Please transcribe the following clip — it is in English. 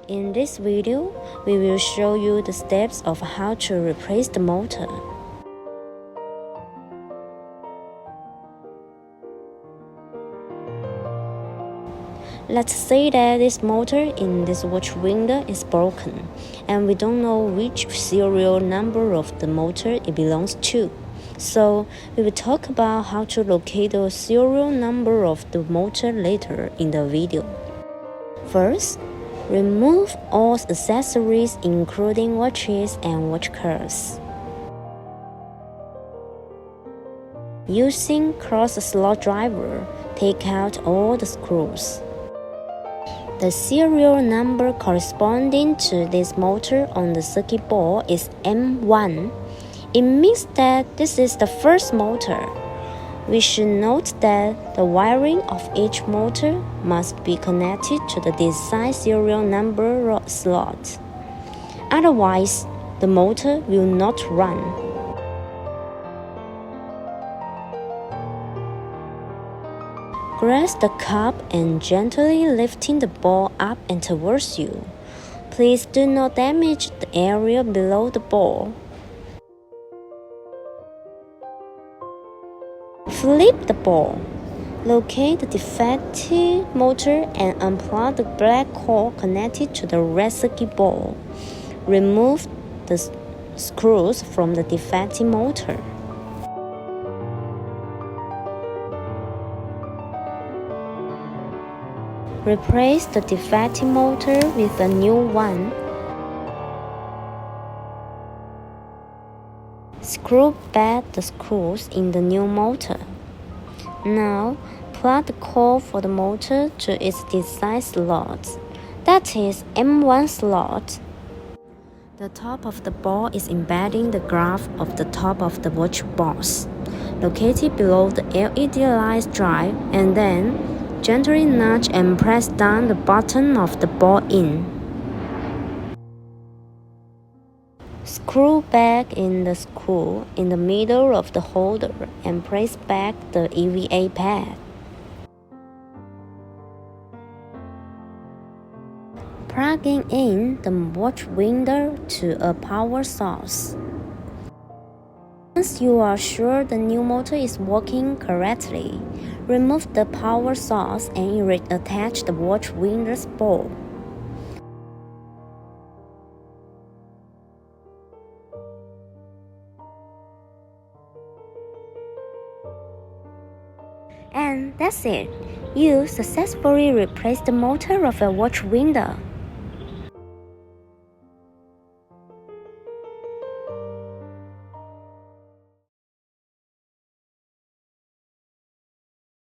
In this video, we will show you the steps of how to replace the motor. Let's say that this motor in this watch window is broken, and we don't know which serial number of the motor it belongs to. So, we will talk about how to locate the serial number of the motor later in the video. First, remove all accessories including watches and watch curves. Using cross-slot driver, take out all the screws. The serial number corresponding to this motor on the circuit board is M1. It means that this is the first motor. We should note that the wiring of each motor must be connected to the desired serial number slot. Otherwise, the motor will not run. Grasp the cup and gently lifting the ball up and towards you. Please do not damage the area below the ball. Flip the ball. Locate the defective motor and unplug the black cord connected to the red circuit board. Remove the screws from the defective motor. Replace the defective motor with a new one. Screw back the screws in the new motor. Now, plug the cord for the motor to its desired slot, that is M1 slot. The top of the ball is embedding the graph of the top of the watch box, located below the LED light drive, and then gently nudge and press down the button of the ball in. Screw back in the screw in the middle of the holder and place back the EVA pad. Plugging in the watch window to a power source. Once you are sure the new motor is working correctly, remove the power source and reattach the watch window's ball. And that's it. You successfully replaced the motor of a watch window.